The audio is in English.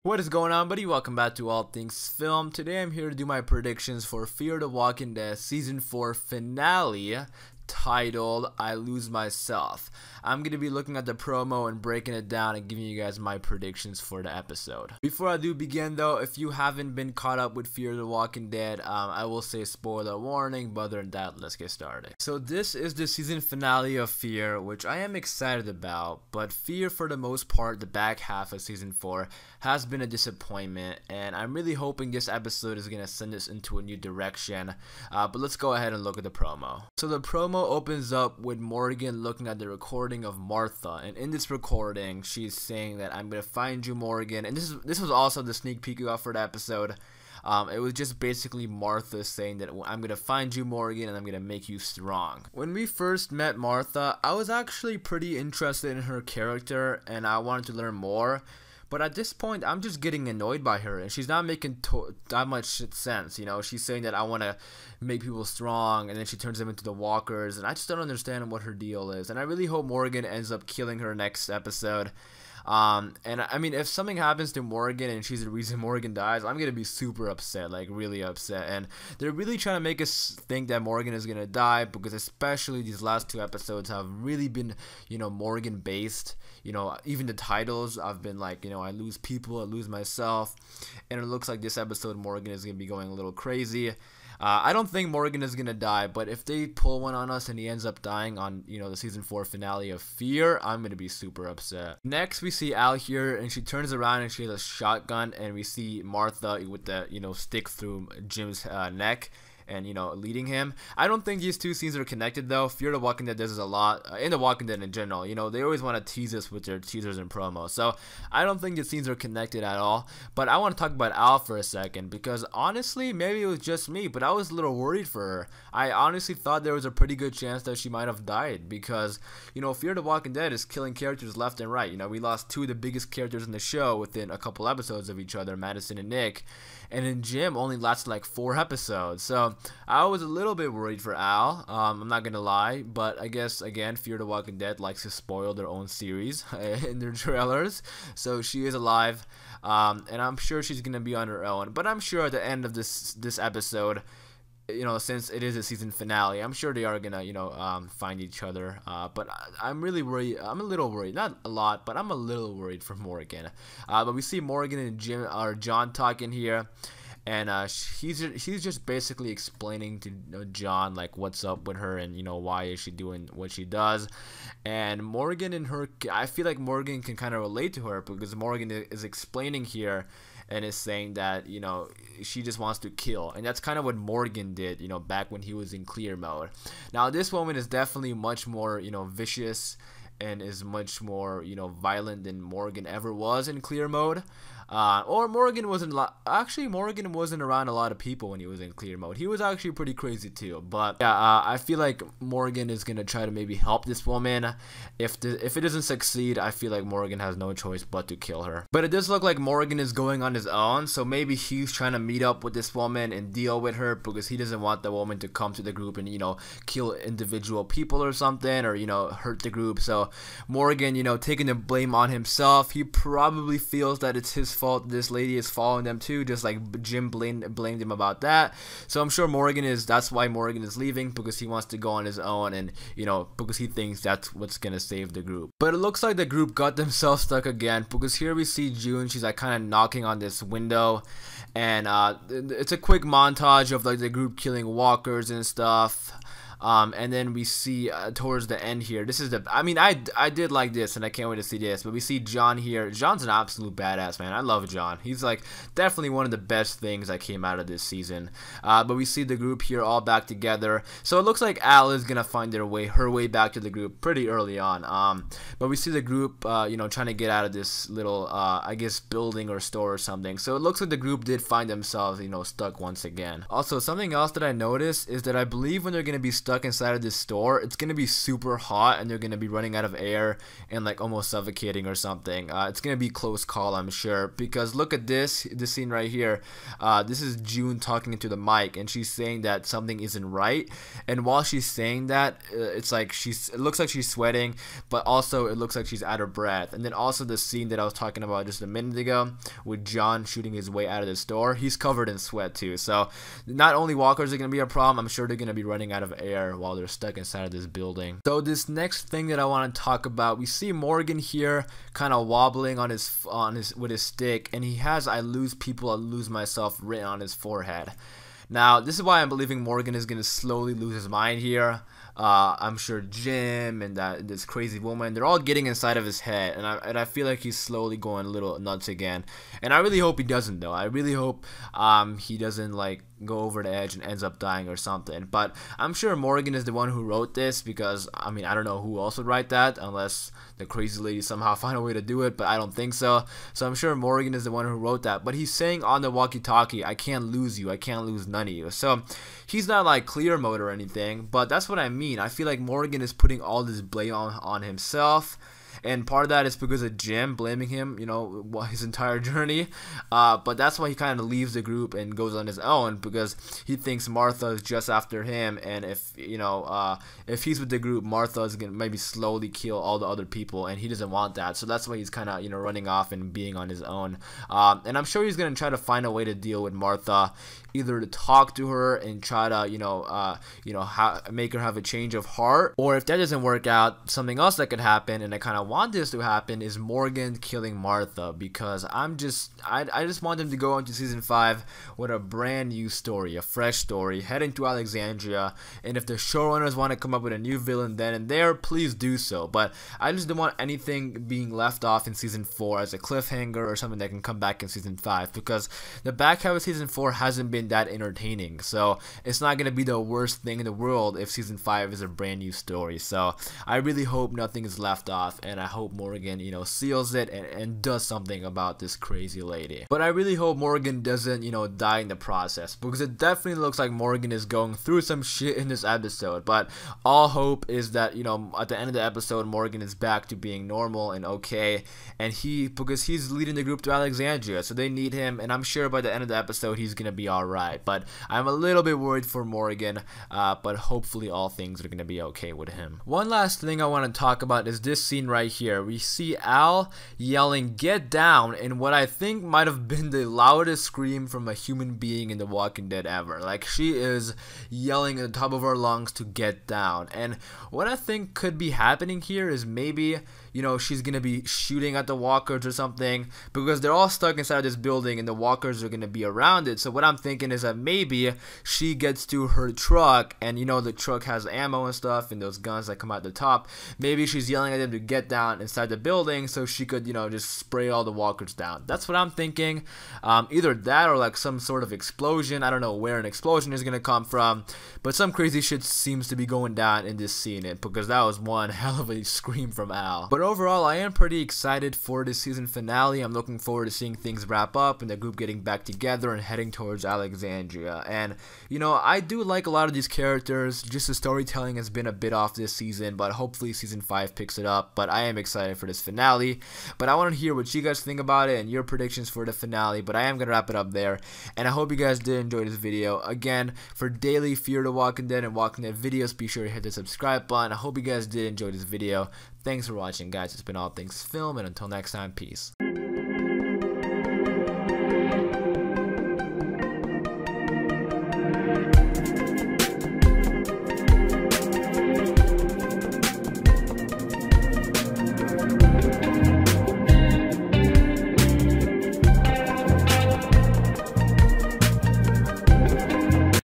What is going on, buddy? Welcome back to All Things Film. Today I'm here to do my predictions for Fear the Walking Dead Season 4 finale, titled I Lose Myself. I'm going to be looking at the promo and breaking it down and giving you guys my predictions for the episode. Before I do begin though, if you haven't been caught up with Fear the Walking Dead, I will say spoiler warning, but other than that, let's get started. So this is the season finale of Fear, which I am excited about, but Fear for the most part, the back half of season 4, has been a disappointment, and I'm really hoping this episode is going to send us into a new direction, but let's go ahead and look at the promo. So the promo opens up with Morgan looking at the recording of Martha, and in this recording she's saying that I'm gonna find you, Morgan, and this was also the sneak peek we got for the episode. It was just basically Martha saying that I'm gonna find you, Morgan, and I'm gonna make you strong. When we first met Martha, I was actually pretty interested in her character and I wanted to learn more. But at this point, I'm just getting annoyed by her, and she's not making that much sense. You know, she's saying that I want to make people strong, and then she turns them into the walkers, and I just don't understand what her deal is. And I really hope Morgan ends up killing her next episode. And I mean, if something happens to Morgan and she's the reason Morgan dies, I'm gonna be super upset, like really upset. And they're really trying to make us think that Morgan is gonna die, because especially these last two episodes have really been, Morgan based. Even the titles, I've been like, I lose people, I lose myself, and it looks like this episode Morgan is gonna be going a little crazy. I don't think Morgan is gonna die, but if they pull one on us and he ends up dying on, the season 4 finale of Fear, I'm gonna be super upset. Next, we see Al here, and she turns around and she has a shotgun, and we see Martha with the, stick through Jim's neck, and leading him. I don't think these two scenes are connected though. Fear the Walking Dead does this a lot, in the Walking Dead in general. They always want to tease us with their teasers and promos, so I don't think the scenes are connected at all. But I want to talk about Al for a second, because honestly, maybe it was just me, but I was a little worried for her. I honestly thought there was a pretty good chance that she might have died, because Fear the Walking Dead is killing characters left and right. We lost two of the biggest characters in the show within a couple episodes of each other, Madison and Nick, and then Jim only lasted like 4 episodes. So I was a little bit worried for Al, I'm not gonna lie, but I guess again Fear the Walking Dead likes to spoil their own series in their trailers. So she is alive, and I'm sure she's gonna be on her own, but I'm sure at the end of this episode, since it is a season finale, I'm sure they are gonna find each other, but I'm really worried. I'm a little worried, not a lot, but I'm a little worried for Morgan. But we see Morgan and John talking here, and he's just basically explaining to John like what's up with her, and why is she doing what she does. And Morgan and her, I feel like Morgan can kind of relate to her, because Morgan is explaining here and is saying that she just wants to kill, and that's kind of what Morgan did back when he was in clear mode. Now this woman is definitely much more vicious and is much more violent than Morgan ever was in clear mode. Or Morgan wasn't Morgan wasn't around a lot of people when he was in clear mode. He was actually pretty crazy too. But yeah, I feel like Morgan is gonna try to maybe help this woman. If it doesn't succeed, I feel like Morgan has no choice but to kill her. But it does look like Morgan is going on his own, so maybe he's trying to meet up with this woman and deal with her, because he doesn't want the woman to come to the group and kill individual people or something, or hurt the group. So Morgan, taking the blame on himself. He probably feels that it's his fault this lady is following them too, just like Jim blamed him about that. So I'm sure that's why Morgan is leaving, because he wants to go on his own, and because he thinks that's what's gonna save the group. But it looks like the group got themselves stuck again, because here we see June. She's like kind of knocking on this window, and it's a quick montage of like the group killing walkers and stuff. And then we see towards the end here, this is I did like this, and I can't wait to see this, but we see John here. John's an absolute badass, man. I love John. He's like definitely one of the best things that came out of this season. But we see the group here all back together, so it looks like Al is gonna find her way back to the group pretty early on. But we see the group trying to get out of this little I guess building or store or something. So it looks like the group did find themselves stuck once again. Also, something else that I noticed is that I believe when they're gonna be stuck stuck inside of this store, it's gonna be super hot and they're gonna be running out of air and like almost suffocating or something. It's gonna be close call, I'm sure, because look at this scene right here. This is June talking into the mic and she's saying that something isn't right, and while she's saying that, it's like it looks like she's sweating, but also it looks like she's out of breath. And then also the scene that I was talking about just a minute ago with John shooting his way out of the store, he's covered in sweat too. So not only walkers are going to be a problem, I'm sure they're going to be running out of air while they're stuck inside of this building. So this next thing that I want to talk about, we see Morgan here kind of wobbling on his with his stick, and he has "I lose people, I lose myself" written on his forehead. Now, this is why I'm believing Morgan is going to slowly lose his mind here. I'm sure Jim and this crazy woman, they're all getting inside of his head, and I feel like he's slowly going a little nuts again. And I really hope he doesn't, though. I really hope he doesn't like go over the edge and ends up dying or something. But I'm sure Morgan is the one who wrote this, because I mean, I don't know who else would write that unless the crazy lady somehow find a way to do it, but I don't think so. So I'm sure Morgan is the one who wrote that. But he's saying on the walkie-talkie, "I can't lose you, I can't lose none of you." So he's not like clear mode or anything, but that's what I mean. I feel like Morgan is putting all this blame on himself. And part of that is because of Jim blaming him, you know, his entire journey. But that's why he kind of leaves the group and goes on his own, because he thinks Martha is just after him. And if, you know, if he's with the group, Martha is going to maybe slowly kill all the other people. And he doesn't want that. So that's why he's kind of, you know, running off and being on his own. And I'm sure he's going to try to find a way to deal with Martha, either to talk to her and try to, make her have a change of heart. Or if that doesn't work out, something else that could happen, and I kind of want this to happen, is Morgan killing Martha, because I just want them to go into season 5 with a brand new story, a fresh story, heading to Alexandria. And if the showrunners want to come up with a new villain then and there, please do so. But I just don't want anything being left off in season 4 as a cliffhanger or something that can come back in season 5, because the back half of season 4 hasn't been that entertaining. So it's not going to be the worst thing in the world if season 5 is a brand new story. So I really hope nothing is left off, and I hope Morgan, you know, seals it and does something about this crazy lady. But I really hope Morgan doesn't, you know, die in the process, because it definitely looks like Morgan is going through some shit in this episode. But all hope is that, you know, at the end of the episode, Morgan is back to being normal and okay, and because he's leading the group to Alexandria, so they need him, and I'm sure by the end of the episode he's gonna be alright. But I'm a little bit worried for Morgan, but hopefully all things are gonna be okay with him. One last thing I want to talk about is this scene right here. We see Al yelling "get down" in what I think might have been the loudest scream from a human being in The Walking Dead ever. Like, she is yelling at the top of her lungs to get down. And what I think could be happening here is maybe, you know, she's gonna be shooting at the walkers or something, because they're all stuck inside this building and the walkers are gonna be around it. So what I'm thinking is that maybe she gets to her truck, and you know, the truck has ammo and stuff and those guns that come out the top. Maybe she's yelling at them to get down inside the building so she could, you know, just spray all the walkers down. That's what I'm thinking. Either that or like some sort of explosion. I don't know where an explosion is gonna come from, but some crazy shit seems to be going down in this scene, because that was one hell of a scream from Al. But overall, I am pretty excited for this season finale. I'm looking forward to seeing things wrap up and the group getting back together and heading towards Alexandria. And, you know, I do like a lot of these characters. Just the storytelling has been a bit off this season, but hopefully season 5 picks it up. But I am excited for this finale. But I want to hear what you guys think about it and your predictions for the finale. But I am going to wrap it up there. And I hope you guys did enjoy this video. Again, for daily Fear the Walking Dead and Walking Dead videos, be sure to hit the subscribe button. I hope you guys did enjoy this video. Thanks for watching, guys. It's been All Things Film, and until next time, peace.